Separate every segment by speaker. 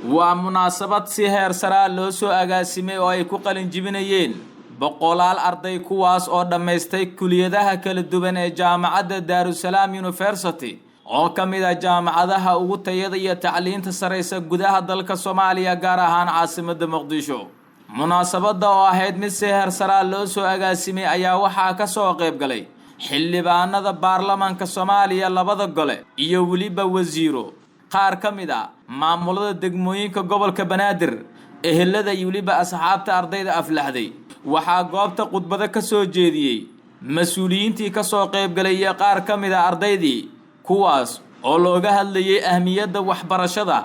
Speaker 1: ومناسبة سهر سرا لوسو أغاسيمي ويكو قلن جبنيين بقولال أرضي كواس أو دميستي كليدها كالدوبان جامعة دارالسلام يونيفرسيتي oo kamida jaamacadaha ugu tayada iyo tacliinta sareysa gudaha dalka Soomaaliya gaar ahaan caasimadda Muqdisho munaasabada oo ahayd mid seher sara loo soo agaasimay ayaa waxa ka soo qayb galay xildhibaanada baarlamaanka Soomaaliya labada gole iyo waliba wasiiro qaar kamida maamulada degmooyinka gobolka Banaadir ehelada iyo waliba asxaabta ardayda aflaxday waxa goobta khudbada ka soo jeediyay mas'uuliyiintii ka soo qayb galay qaar kamida ardaydii kuwaas oo looga hadlayay ahmiyadda waxbarashada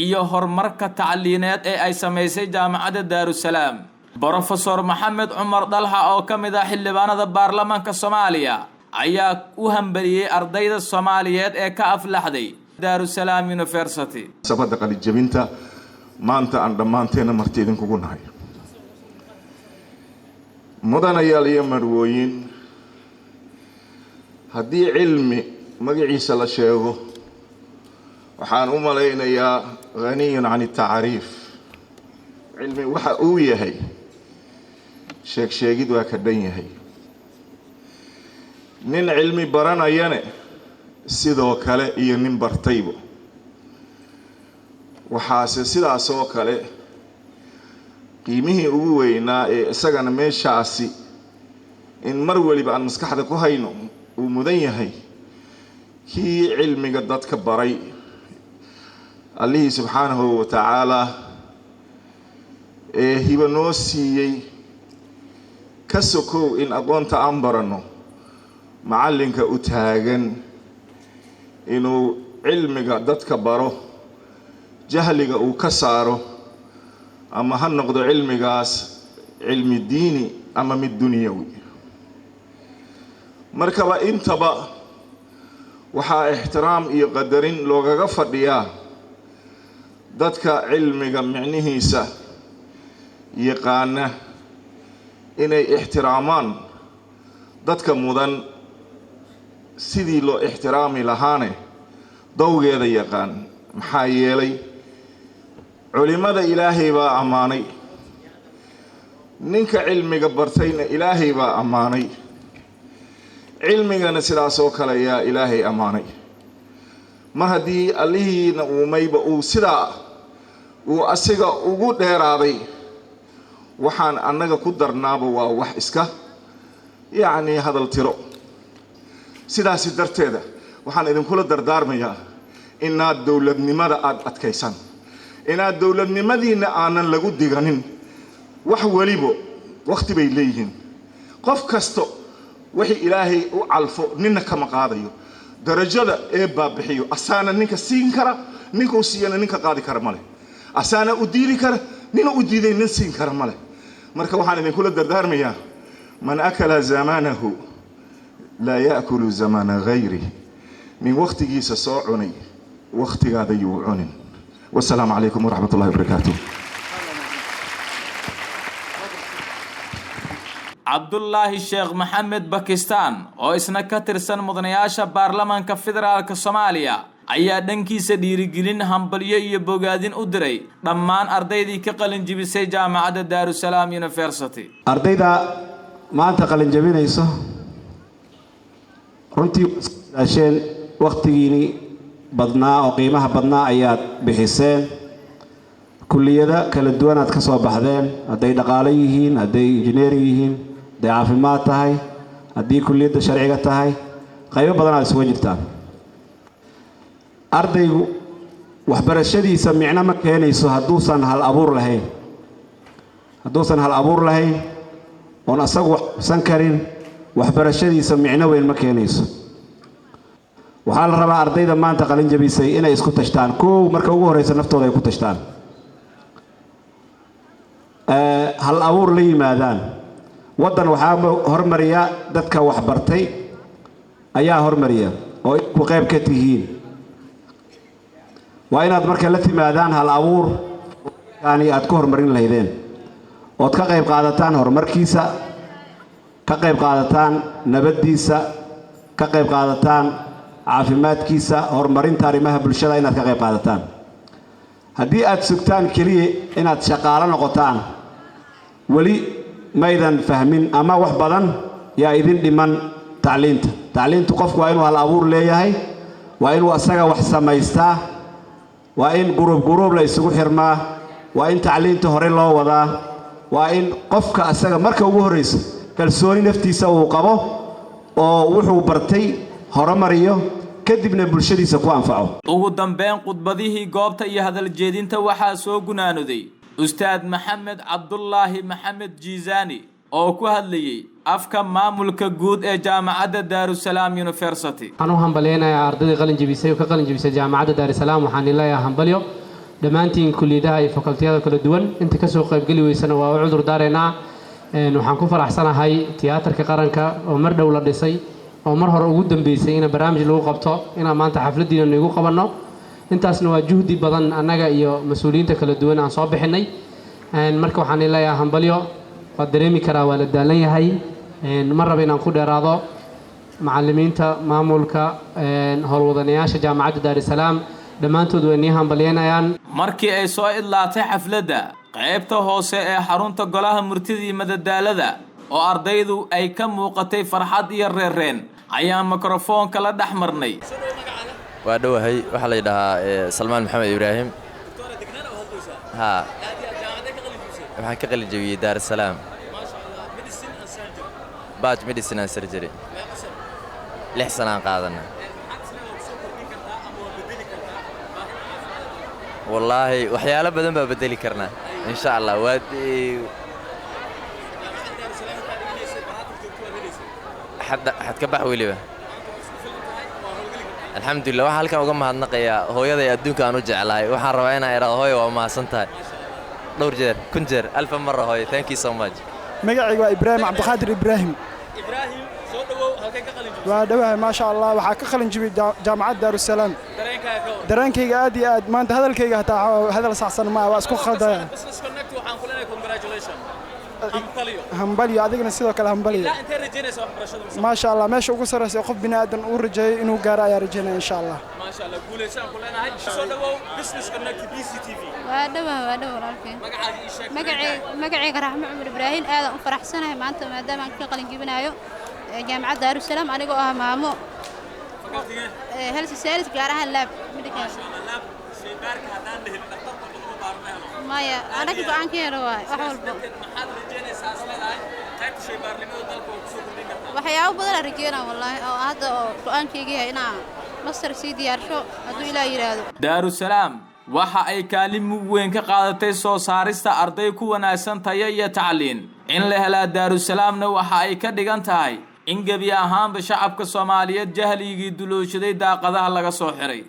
Speaker 1: iyo horumarka tacliineed ee ay sameysay jaamacadda Daarusalaam Professor Maxamed Umar Dalha oo kamid ah xildhibaanada baarlamaanka Soomaaliya ayaa u hambaliyay ardayda Soomaaliyeed ee ka aflaxday Daarusalaam University
Speaker 2: sabada qalin jabinta maanta aan dhamaanteena martiidin kugu nahay mudanayaal iyo marwooyin haddii cilmi magaciisa la sheego waxaan u malaynayaa ghaniyun can at-ta'rif cilmi waxa uu yahay sheegid waa ka dhan yahay nin cilmi baranayane sidoo kale iyo nin bartaybo waxaase sidaas oo kale qiimihii ugu weynaa ee isagana meeshaasi in mar waliba aan maskaxda ku hayno uu mudan yahay kii cilmiga dadka baray Allah subhanahu wa ta'ala hiba noo siiyay ka sokow in aqoonta aan barano macallinka u taagan inuu cilmiga dadka baro jahliga uu ka saaro ama ha noqdo cilmigaas cilmi diini ama mid dunyawi markaba intaba waxaa ixtiraam iyo qadarin loogaga fadhiyaa dadka cilmiga micnihiisa yaqaana inay ixtiraamaan dadka mudan sidii loo ixtiraami lahaane dowgeeda yaqaan maxaa yeelay culimada ilaahay baa amaanay ninka cilmiga bartayna ilaahay baa amaanay cilmigana sidaas oo kale yaa ilaahay amaanay mar haddii Allahiina uumayba uu sidaa uu asiga ugu dheeraaday waxaan annaga ku darnaaba waa wax iska yaani hadal tiro sidaas darteeda waxaan idin kula dardaarmayaa inaad dawladnimada aad adkaysan inaad dawladnimadiina aanan lagu diganin wax waliba waqti bay leeyihiin qof kasto wixii ilaahay u calfo ninna kama qaadayo darajada ee baabixiyo asaana ninka siin kara ninka siiyana ninka qaadi kara male asaana u diili kara ninka u diiday nin siin kara male marka waxaan idin kula dardaarmayaa man akala zamanahu la yaakulu zamana ghayri min waqtigiisa soo cunay waqtigaada yuu cunin والسلام عليكم ورحمة الله وبركاته
Speaker 1: عبد الله الشيخ محمد باكستان oo isna ka tirsan mudanayaasha baarlamaanka federaalka Soomaaliya ayaa dhankiisa dhiirigelin hambalyo iyo bogaadin u diray dhammaan ardaydii ka qalin jabisay jaamacadda Daarusalaam University
Speaker 3: ardayda maanta qalin jabinayso runtii daasheen waqtigiini badnaa oo qiimaha badnaa ayaad bixiseen kulliyada kala duwan aad ka soo baxdeen haday dhaqaale yihiin haday engineering yihiin haday caafimaad tahay haddii kulliyada sharciga tahay qaybo badan aad soo jirtaan ardaygu waxbarashadiisa micna ma keenayso hadduusan hal abuur lahayn oon asagu waxsan karin waxbarashadiisa micno weyn ma keenayso waxaa la rabaa ardayda maanta qalin jabisay inay isku tashtaan koow marka ugu horeysa naftooda ay ku tashtaan hal abuur la yimaadaan wadan waxaa hormariya dadka wax bartay ayaa hormariya oo ku qayb ka tihiin waa inaad marka la timaadaan hal abuur yani aad ku hormarin lahaydeen ood ka qayb qaadataan horumarkiisa ka qayb qaadataan nabadiisa ka qayb qaadataan caafimaadkiisa horumarinta arrimaha bulshada inaad ka qayb qaadataan haddii aad sugtaan keliya inaad shaqaalo noqotaan weli maydan fahmin ama wax badan yaa idin dhiman tacliintu qofku waa inuu hal abuur leeyahay waa inuu asaga wax samaystaa waa in gurub la isugu xirmaa waa in tacliinta hore loo wadaa waa in qofka asaga marka ugu horeyso kalsooni naftiisa uu qabo oo wuxuu bartay horumariyo kadibna bulshadiisa ku anfaco.
Speaker 1: ugu dambeyn khudbadihii goobta iyo hadal jeedinta waxaa soo gunaanuday ustaad maxamed cabdullaahi maxamed jiizaani oo ku hadlayay afka maamulka guud ee jaamacadda Daarusalaam University.
Speaker 4: waxaan u hambaleynayaa ardayda qalin jabisay oo ka qalin jabisay jaamacadda Daarusalaam waxaan leeyahay hambalyo dhammaantiin kulliyadaha iyo fakultiyada kala duwan inta ka soo qaybgali weysana waa u cudur daareynaa waxaan ku faraxsanahay tiyaatarka qaranka oo mar dhow la dhisay oo mar hore ugu dambeysay in barnaamij lagu qabto in maanta xafladiina nagu qabanno intaasna waa juhdi badan annaga iyo mas'uuliyiinta kala duwan aan soo bixinay marka waxaan leeyahay hambalyo waa dareemi karaa waa la daalan yahay mar raba inaan ku dheeraado macallimiinta maamulka howlwadanayaasha jaamacadda Daarusalaam dhammaantood way nii hambalyeynayaan.
Speaker 1: markii ay soo idlaatay xafladda qaybta hoose ee xarunta golaha murtida iyo madadaalada oo ardaydu ay ka muuqatay farxad iyo reereen ayaa mikrofoonka la dhex marnay.
Speaker 5: waa dhawahay waxa la yiraahdaa Salmaan Maxamed Ibraahim ha waxaan ka qalin jabiyay Daarusalaam batch medicine and surgery 6 sano aan qaadanay wallahi waxyaalo badan baa bedeli karnaa insha Allah حد كبح وليبه الحمد لله waxaan halkan uga mahadnaqayaa hooyaday adduunka aan u jeclahay waxaan rabaa inaan iraado hooyo waa mahadsantahay dhowr jeer kun jeer alf mar hooyo thank you so much
Speaker 6: magacaygu waa Ibraahim Cabdiqaadir Ibraahim
Speaker 1: soo dhawow halkay ka qalin jibisay
Speaker 6: waa dhawahay ma sha Allah waxa ka qalin jibiyay jaamacadda Daarusalaam dareenkayga aad iyo aad maanta hadalkayga hataa hadal saxsan ma waa isku khaldaya
Speaker 1: business connect waxaan ku leenahay congratulations
Speaker 6: hambalyo adigna sidoo kale hambalyo
Speaker 1: intee rajaynaysaa waxbarashada
Speaker 6: ma sha Allah meesha ugu sarreeyay qof binaadan uu rajeeyo inuu gaaro ayaa rajaynaya insha Allah
Speaker 1: ma sha Allah guuleysaan ku leenahay soo dhawow business connect BCTV
Speaker 7: waa dhawahay walaalkeen magacayga Raxmo Cumar Ibraahim aad u faraxsanahay maanta maadaama aan ka qalin jibinayo jaamacadda Daarusalaam anigoo ah maamo health science gaar ahaan lab medical shaybaarka hadaan la helin dhaqtar lagu baarnayo maya anaga go'aankeena waa wax walba maxaad rajaynaysaa asleedahay qaybta shaybaarnimada dalka oo ku soo kordhin kartaa waxyaabo badan rajaynaa wallahi oo hadda go'aankeyga yahay inaan master sii diyaarsho hadduu Ilaahay yiraahdo. Daarusalaam waxa ay kaalin weyn ka qaadatay soo saarista arday ku wanaagsan tayo iyo tacliin in la helaa Daarusalaamna waxa ay ka dhigan tahay in gabi ahaanba shacabka Soomaaliyeed jahligii dulooshaday daaqadaha laga soo xiray.